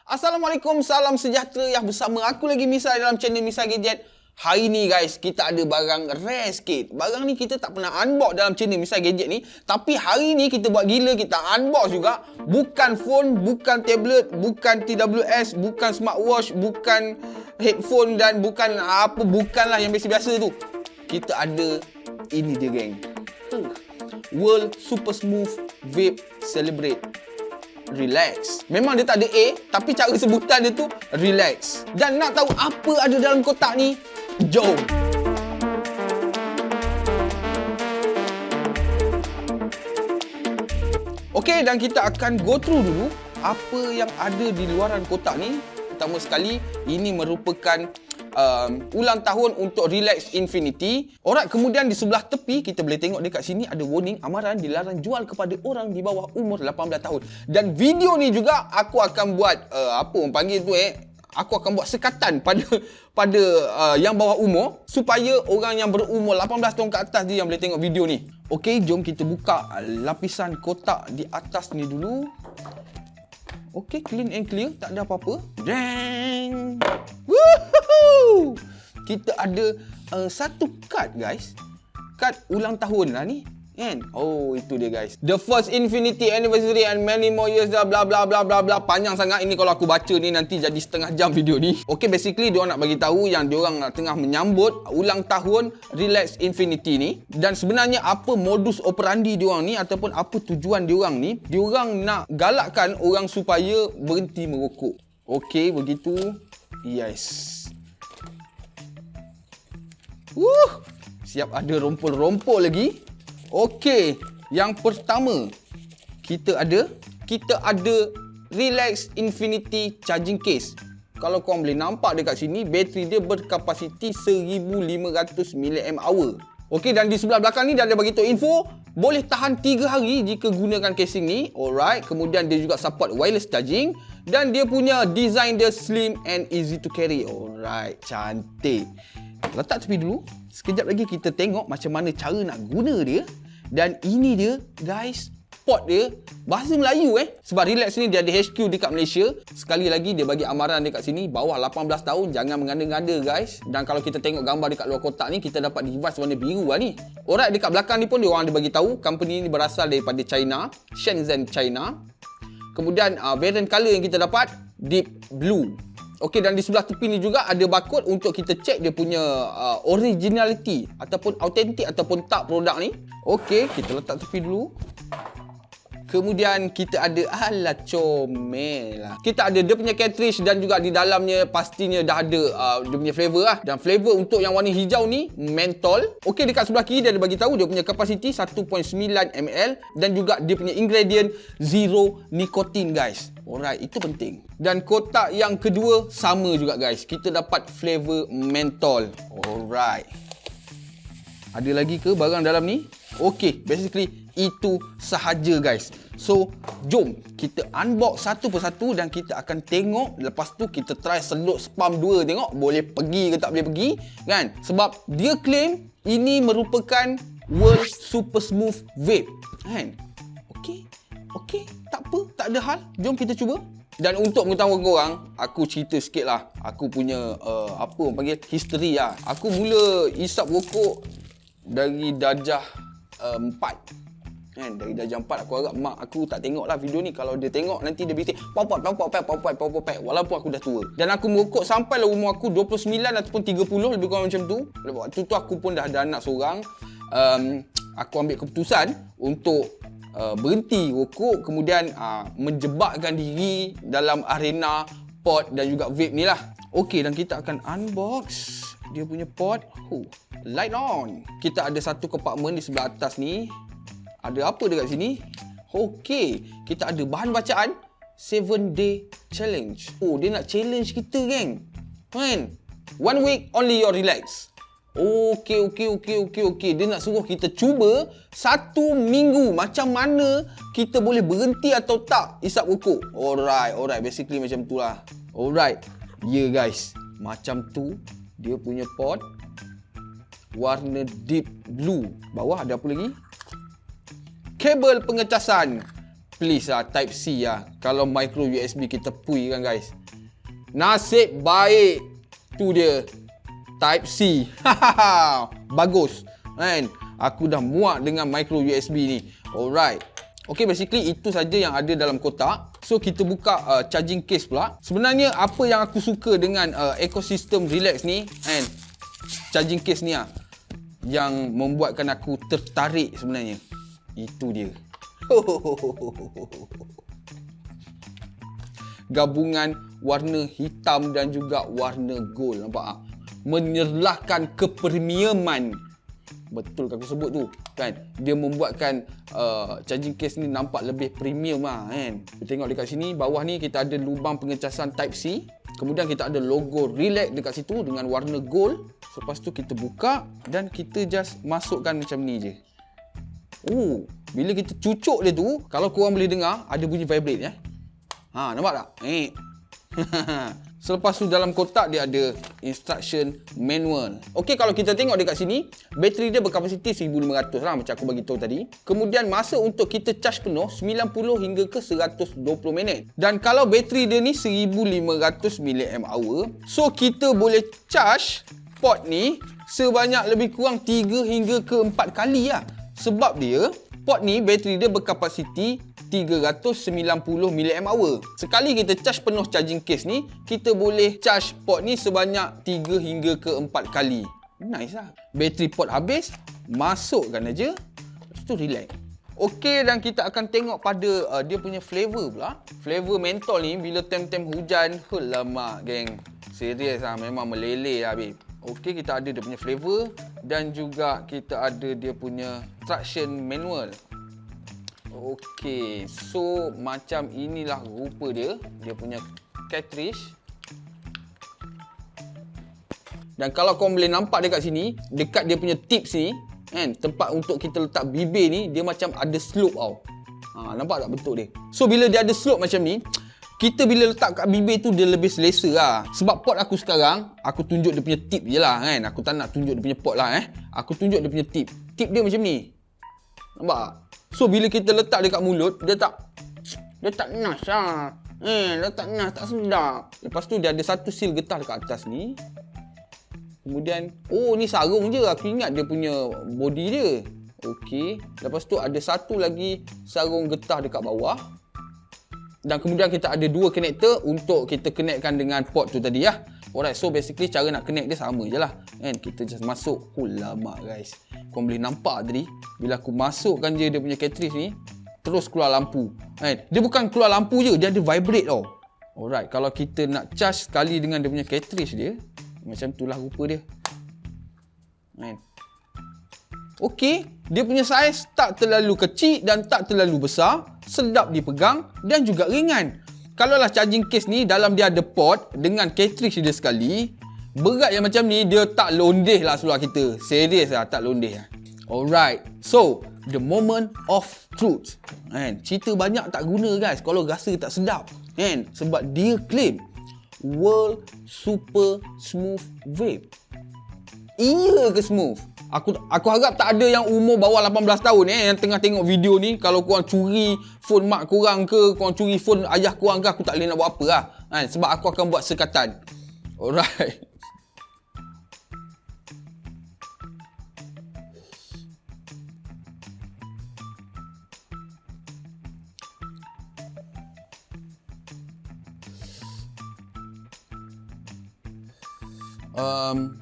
Assalamualaikum, salam sejahtera yang bersama aku lagi Misal dalam channel Misal Gadget. Hari ni guys, kita ada barang rare sikit. Barang ni kita tak pernah unbox dalam channel Misal Gadget ni. Tapi hari ni kita buat gila, kita unbox juga. Bukan phone, bukan tablet, bukan TWS, bukan smartwatch, bukan headphone dan bukanlah yang biasa-biasa tu. Kita ada ini dia geng. World Super Smooth Vape Celebrate RELX. Memang dia tak ada A, tapi cara sebutan dia tu RELX. Dan nak tahu apa ada dalam kotak ni? Jom! Okey, dan kita akan go through dulu apa yang ada di luaran kotak ni. Pertama sekali, ini merupakan ulang tahun untuk RELX Infinity. Alright, kemudian di sebelah tepi kita boleh tengok dekat sini ada warning amaran dilarang jual kepada orang di bawah umur 18 tahun. Dan video ni juga aku akan buat apa orang panggil tu aku akan buat sekatan pada yang bawah umur supaya orang yang berumur 18 tahun ke atas dia yang boleh tengok video ni. Okey, jom kita buka lapisan kotak di atas ni dulu. Okey, clean and clear, tak ada apa-apa. Dang! Woohoo! Kita ada satu kad guys. Kad ulang tahun lah ni. Kan? Oh, itu dia guys. The first Infinity anniversary and many more years dah bla bla bla bla bla. Panjang sangat ini, kalau aku baca ni nanti jadi setengah jam video ni. Okey, basically diorang nak bagi tahu yang diorang tengah menyambut ulang tahun RELX Infinity ni. Dan sebenarnya apa modus operandi diorang ni ataupun apa tujuan diorang ni? Diorang nak galakkan orang supaya berhenti merokok. Okey, begitu. Yes. Siap ada rompol-rompol lagi. Okey, yang pertama kita ada RELX Infinity charging case. Kalau korang boleh nampak dekat sini, bateri dia berkapasiti 1500 mAh. Okey, dan di sebelah belakang ni dia ada bagi tahu info boleh tahan 3 hari jika gunakan casing ni. Alright, kemudian dia juga support wireless charging dan dia punya design dia slim and easy to carry. Alright, cantik. Letak tepi dulu. Sekejap lagi kita tengok macam mana cara nak guna dia. Dan ini dia guys, pot dia bahasa Melayu sebab RELX ni dia ada HQ dekat Malaysia. Sekali lagi dia bagi amaran dekat sini, bawah 18 tahun jangan menganda-nganda guys. Dan kalau kita tengok gambar dekat luar kotak ni, kita dapat device warna biru lah ni. Alright, dekat belakang ni pun dia orang ada bagi tahu company ni berasal daripada China, Shenzhen, China. Kemudian variant color yang kita dapat deep blue. Okey, dan di sebelah tepi ni juga ada barcode untuk kita check dia punya originality ataupun autentik ataupun tak produk ni. Okey, kita letak tepi dulu. Kemudian kita ada comel lah. Kita ada dia punya cartridge dan juga di dalamnya pastinya dah ada dia punya flavor lah. Dan flavor untuk yang warna hijau ni mentol. Okey, dekat sebelah kiri dia ada bagi tahu dia punya kapasiti 1.9 ml dan juga dia punya ingredient zero nikotin guys. Alright, itu penting. Dan kotak yang kedua sama juga guys. Kita dapat flavor mentol. Alright. Ada lagi ke barang dalam ni? Okey, basically itu sahaja guys. So, jom kita unbox satu persatu dan kita akan tengok. Lepas tu kita try selot spam 2, tengok boleh pergi ke tak boleh pergi kan? Sebab dia claim ini merupakan World Super Smooth Vape kan? Okey, tak apa, tak ada hal. Jom kita cuba. Dan untuk mengetahui korang, aku cerita sikit lah. Aku punya apa orang panggil history lah. Aku mula isap rokok dari darjah 4 kan, dari darjah 4. Aku harap mak aku tak tengok lah video ni. Kalau dia tengok nanti dia bising pop walaupun aku dah tua. Dan aku merokok sampai lah umur aku 29 ataupun 30, lebih kurang macam tu. Waktu tu aku pun dah ada anak seorang. Aku ambil keputusan untuk berhenti rokok, kemudian menjebakkan diri dalam arena pot dan juga vape ni lah. Okey, dan kita akan unbox dia punya pot. Light on. Kita ada satu kompartmen di sebelah atas ni. Ada apa dekat sini? Okey, kita ada bahan bacaan 7 day challenge. Dia nak challenge kita geng kan? 1 week only your relax. Okey. Dia nak suruh kita cuba 1 minggu macam mana kita boleh berhenti atau tak isap rokok. Alright. Basically macam tu lah. Alright. Ya guys, macam tu dia punya pot. Warna deep blue. Bawah ada apa lagi? Kabel pengecasan. Please lah, Type C lah. Kalau micro USB kita pui kan guys. Nasib baik. Tu dia. Type C. Bagus. Kan? Aku dah muak dengan micro USB ni. Alright. Okay, basically itu saja yang ada dalam kotak. So kita buka charging case pula. Sebenarnya apa yang aku suka dengan ekosistem RELX ni, kan, charging case ni yang membuatkan aku tertarik sebenarnya. Itu dia. Gabungan warna hitam dan juga warna gold. Nampak tak? Menyerlahkan kepremiuman. Betul aku sebut tu, kan? Dia membuatkan charging case ni nampak lebih premium kan. Kita tengok dekat sini, bawah ni kita ada lubang pengecasan Type C. Kemudian kita ada logo RELX dekat situ dengan warna gold. Lepas tu kita buka dan kita just masukkan macam ni je. Bila kita cucuk dia tu, kalau korang boleh dengar, ada bunyi vibrate nampak tak? Selepas tu dalam kotak dia ada instruction manual. Okey, kalau kita tengok dekat sini, bateri dia berkapasiti 1500 lah macam aku bagi tahu tadi. Kemudian masa untuk kita charge penuh 90 hingga ke 120 minit. Dan kalau bateri dia ni 1500 mAh, so kita boleh charge port ni sebanyak lebih kurang 3 hingga ke 4 kali lah. Sebab dia port ni bateri dia berkapasiti 390 mAh. Sekali kita charge penuh charging case ni, kita boleh charge port ni sebanyak 3 hingga ke 4 kali. Nice lah. Bateri port habis, masukkan aja. Lepas tu relax. Okey, dan kita akan tengok pada dia punya flavor pula. Flavor mentol ni bila tem-tem hujan, lama geng. Serius lah, memang meleleh lah babe. Okey, kita ada dia punya flavor dan juga kita ada dia punya traction manual. Okey, so macam inilah rupa dia punya cartridge. Dan kalau korang boleh nampak dekat sini, dekat dia punya tips ni, kan, tempat untuk kita letak bibir ni, dia macam ada slope tau. Nampak tak bentuk dia? So bila dia ada slope macam ni, kita bila letak kat bibir tu dia lebih selesa lah. Sebab pot aku sekarang, aku tunjuk dia punya tip je lah kan. Aku tak nak tunjuk dia punya pot lah Aku tunjuk dia punya tip. Tip dia macam ni. Nampak tak? So bila kita letak dekat mulut, dia tak nas lah. Dia tak nas, tak sedap. Lepas tu dia ada satu seal getah dekat atas ni. Kemudian, ni sarung je. Aku ingat dia punya body dia. Okey. Lepas tu ada satu lagi sarung getah dekat bawah. Dan kemudian kita ada dua connector untuk kita connectkan dengan port tu tadi lah. Alright, so basically cara nak connect dia sama je lah. Kan? Kita just masuk. Lama guys. Korang boleh nampak tadi, bila aku masukkan je dia punya cartridge ni, terus keluar lampu. Kan? Dia bukan keluar lampu je, dia ada vibrate tau. Alright, kalau kita nak charge sekali dengan dia punya cartridge dia, macam itulah rupa dia. Kan? Okey, dia punya saiz tak terlalu kecil dan tak terlalu besar, sedap dipegang dan juga ringan. Kalaulah charging case ni dalam dia ada port dengan cartridge dia sekali, berat yang macam ni dia tak londeh lah seluar kita. Serius lah, tak londeh lah. Alright, so the moment of truth. Cerita banyak tak guna guys kalau rasa tak sedap. Sebab dia claim World Super Smooth Vape. Iya ke smooth? Aku harap tak ada yang umur bawah 18 tahun yang tengah tengok video ni. Kalau korang curi phone mak korang ke, korang curi phone ayah korang ke, aku tak boleh nak buat apa lah. Sebab aku akan buat sekatan. Alright.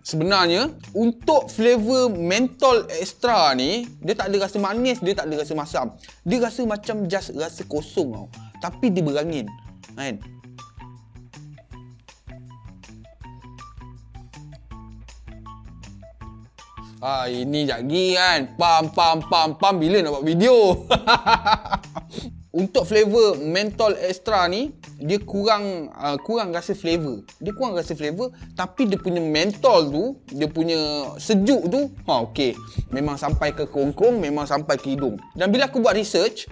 Sebenarnya untuk flavor mentol extra ni, dia tak ada rasa manis, dia tak ada rasa masam. Dia rasa macam just rasa kosong tau. Tapi dia berangin. Kan? Ini sekejap lagi kan. Pam bila nak buat video. Untuk flavor mentol extra ni, dia kurang rasa flavor. Dia kurang rasa flavor, tapi dia punya mentol tu, dia punya sejuk tu, okey. Memang sampai ke kongkong, memang sampai ke hidung. Dan bila aku buat research,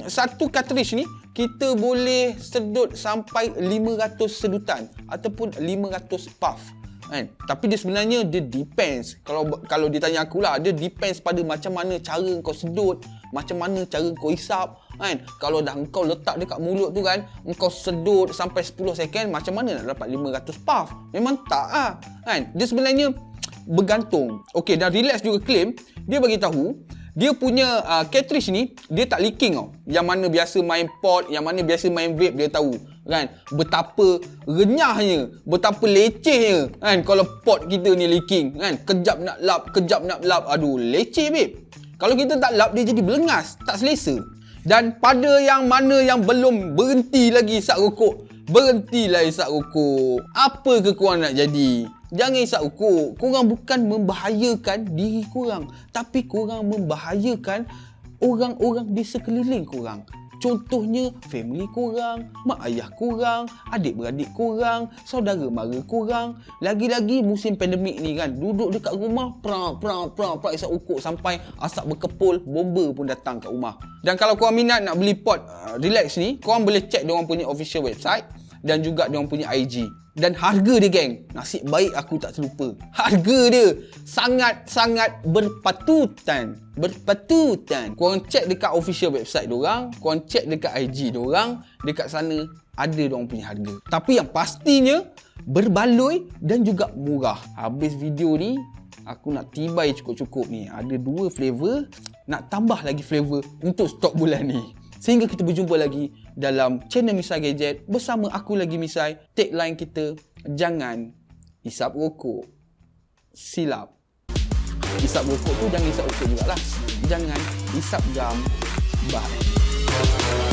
satu cartridge ni kita boleh sedut sampai 500 sedutan ataupun 500 puff. kan. Tapi dia sebenarnya dia depends. Kalau ditanya aku lah, dia depends pada macam mana cara kau sedut, macam mana cara kau hisap, kan. Kalau dah kau letak dekat mulut tu kan, kau sedut sampai 10 second, macam mana nak dapat 500 puff? Memang tak ah, kan. Dia sebenarnya bergantung. Okey, dan RELX juga claim, dia bagi tahu dia punya cartridge ni dia tak leaking tau. Yang mana biasa main pot, yang mana biasa main vape dia tahu kan betapa renyahnya, betapa lecehnya kan kalau pot kita ni leaking kan. Kejap nak lap, aduh leceh babe. Kalau kita tak lap dia jadi belengas, tak selesa. Dan pada yang mana yang belum berhenti lagi isap rokok, berhentilah isap rokok. Apa ke korang nak jadi? Jangan isap rokok. Korang bukan membahayakan diri korang, tapi korang membahayakan orang-orang di sekeliling korang. Contohnya family korang, mak ayah korang, adik-beradik korang, saudara mara korang. Lagi-lagi musim pandemik ni kan, duduk dekat rumah prang isap rokok sampai asap berkepul, bomba pun datang kat rumah. Dan kalau korang minat nak beli pot RELX ni, korang boleh check diorang punya official website dan juga diorang punya IG. Dan harga dia geng, nasib baik aku tak terlupa. Harga dia sangat-sangat berpatutan. Korang check dekat official website diorang, korang check dekat IG diorang, dekat sana ada diorang punya harga. Tapi yang pastinya berbaloi dan juga murah. Habis video ni aku nak tibai cukup-cukup ni. Ada 2 flavor, nak tambah lagi flavor untuk stok bulan ni. Sehingga kita berjumpa lagi dalam channel Misai Gadget bersama aku lagi Misai. Tagline kita, jangan hisap rokok, silap. Hisap rokok tu jangan hisap rokok jugalah. Jangan hisap gam. Bye.